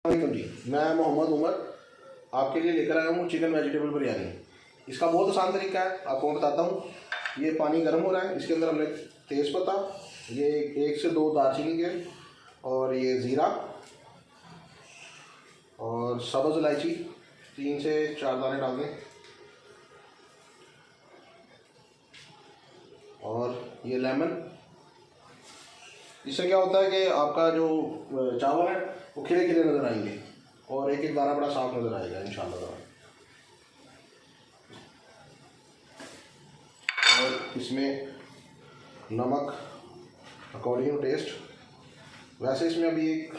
वालेकुम जी, मैं मोहम्मद उमर आपके लिए लेकर आया हूँ चिकन वेजिटेबल बिरयानी। इसका बहुत आसान तरीका है, आपको मैं बताता हूँ। ये पानी गर्म हो रहा है, इसके अंदर हमने तेज़पत्ता, ये 1 से 2 दालचीनी के, और ये ज़ीरा और सब्ज़ इलायची 3 से 4 दाने डाल दें, और ये लेमन। इससे क्या होता है कि आपका जो चावल है वो खिले खिले नज़र आएंगे और एक एक दाना बड़ा साफ नज़र आएगा इंशाल्लाह ताला। और इसमें नमक अकॉर्डिंग टू टेस्ट, वैसे इसमें अभी 1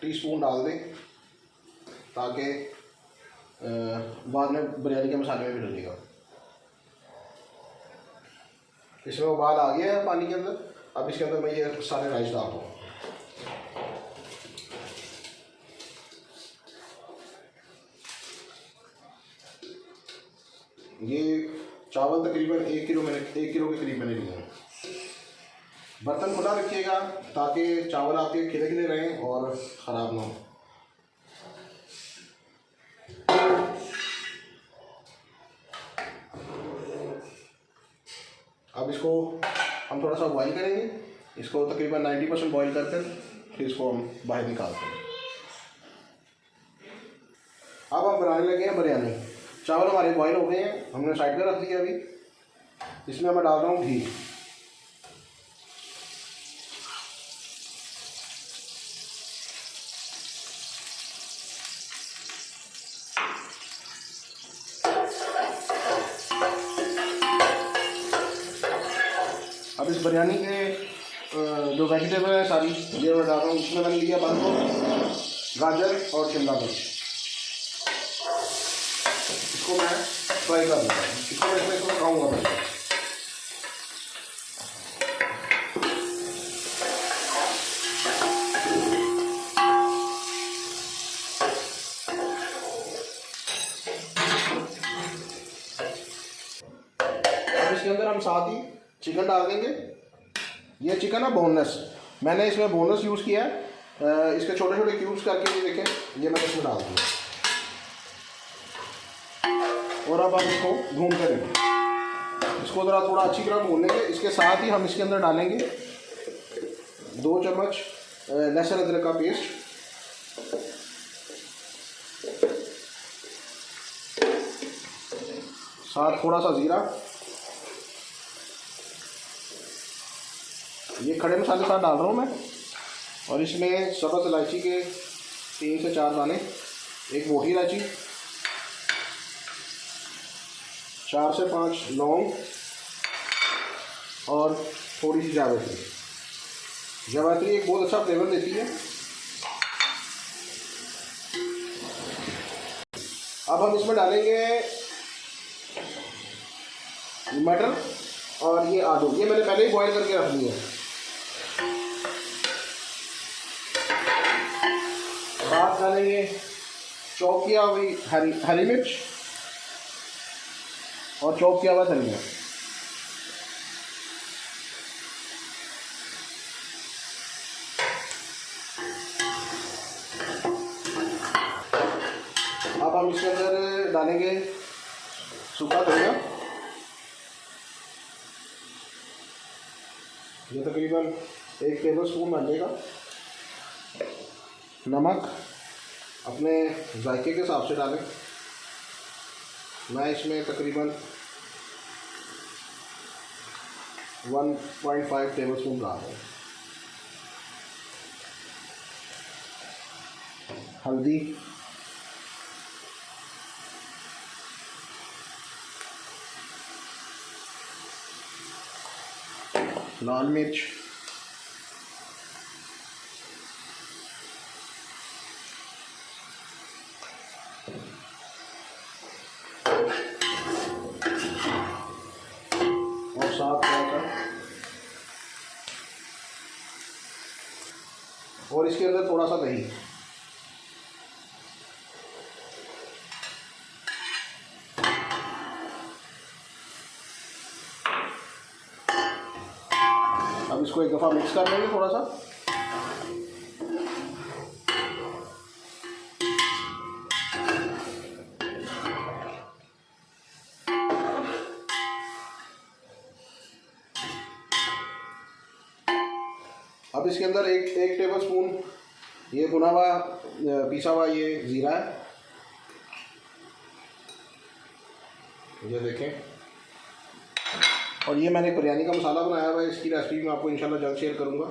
टीस्पून डाल दें ताकि बाद में बिरयानी के मसाले में भी डलेगा। इसमें उबाल आ गया है पानी के अंदर। अब इसके अंदर मैं ये सारे राइस डाल दूँ। ये चावल तकरीबन 1 किलो के करीब मैंने लिए हैं। बर्तन खुला रखिएगा ताकि चावल आपके खिले खिले रहें और ख़राब ना हो। अब इसको हम थोड़ा सा बॉईल करेंगे। इसको तकरीबन 90% बॉईल कर फिर इसको हम बाहर निकालते हैं। अब हम बनाने लगे हैं बिरयानी। चावल हमारे बॉईल हो गए हैं, हमने साइड पर रख दिया। अभी इसमें मैं डाल रहा हूँ घी। अब इस बिरयानी के जो वेजिटेबल है सारी ये मैं डाल रहा हूँ। इसमें मैंने लिया बंद गोभी, गाजर और शिमला मिर्च। इसको मैं फ्राई कर देता हूँ। इसको मैं इसमें पकाऊँगा पहले। अब इसके अंदर हम साथ ही चिकन डाल देंगे। ये चिकन है बोनलेस, मैंने इसमें बोनलेस यूज़ किया है। इसके छोटे छोटे क्यूब्स करके ये देखें, ये मैंने इसमें डाल दिया। और अब हम इसको भूनते रहेंगे। इसको ज़रा थोड़ा अच्छी तरह भून लेंगे। इसके साथ ही हम इसके अंदर डालेंगे 2 चम्मच लहसुन अदरक का पेस्ट, साथ थोड़ा सा ज़ीरा। ये खड़े मसाले साथ डाल रहा हूँ मैं। और इसमें सब्ज़ इलायची के 3 से 4 दाने, 1 मोटी इलायची, 4 से 5 लौंग और थोड़ी सी जावित्री। जावित्री एक बहुत अच्छा फ्लेवर देती है। अब हम इसमें डालेंगे मटर और ये आलू। ये मैंने पहले ही बॉईल करके रख दिए हैं। साथ डालेंगे चॉप किया हुई हरी मिर्च और चॉप किया हुआ धनिया। अब हम इसके अंदर डालेंगे सूखा धनिया। ये तकरीबन 1 टेबलस्पून बन जाएगा। नमक अपने जायके के हिसाब से डालें। मैं इसमें तकरीबन 1.5 टेबलस्पून डाल रहा हूँ। हल्दी, लाल मिर्च, और साथ और इसके अंदर थोड़ा सा दही। अब इसको एक दफ़ा मिक्स कर लेंगे थोड़ा सा। अब इसके अंदर एक टेबल स्पून ये भुना हुआ पिसा हुआ ये ज़ीरा है, ये देखें। और ये मैंने बिरयानी का मसाला बनाया हुआ है, इसकी रेसिपी मैं आपको इंशाल्लाह जल्द शेयर करूँगा।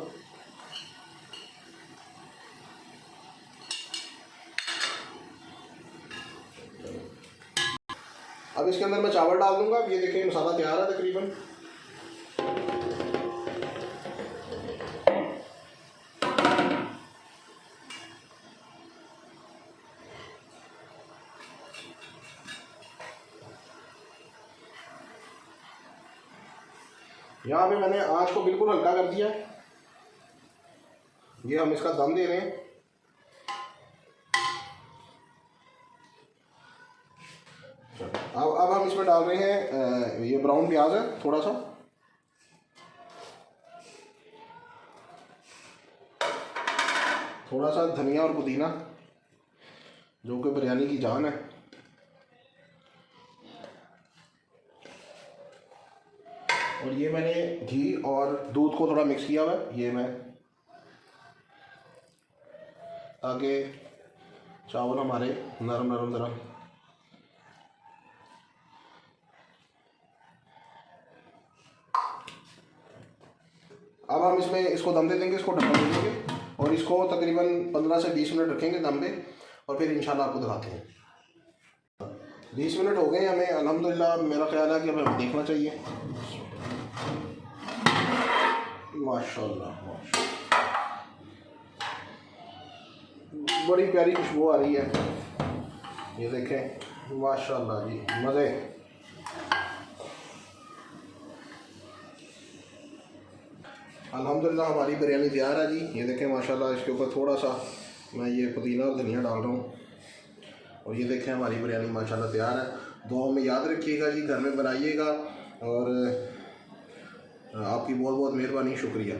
अब इसके अंदर मैं चावल डाल दूँगा। ये देखें मसाला तैयार है तकरीबन। यहाँ पे मैंने आँच को बिल्कुल हल्का कर दिया। ये हम इसका दम दे रहे हैं। अब हम इसमें डाल रहे हैं ये ब्राउन प्याज है थोड़ा सा धनिया और पुदीना, जो कि बिरयानी की जान है। और ये मैंने घी और दूध को थोड़ा मिक्स किया हुआ है, ये मैं, ताकि चावल हमारे नरम नरम ज़रा। अब हम इसमें इसको दम दे देंगे, इसको ढक्कन दे देंगे और इसको तकरीबन 15 से 20 मिनट रखेंगे दम पे, और फिर इंशाल्लाह आपको दिखाते हैं। 20 मिनट हो गए हमें अल्हम्दुलिल्लाह। मेरा ख्याल है कि हमें देखना चाहिए। माशाल्लाह बड़ी प्यारी खुशबू आ रही है, ये देखें माशाल्लाह जी, मज़े। अल्हम्दुलिल्लाह हमारी बिरयानी तैयार है जी। ये देखें माशाल्लाह, इसके ऊपर थोड़ा सा मैं ये पुदीना और धनिया डाल रहा हूँ। और ये देखें हमारी बिरयानी माशाल्लाह तैयार है। दुआ में याद रखिएगा जी, घर में बनाइएगा। और आपकी बहुत बहुत मेहरबानी, शुक्रिया।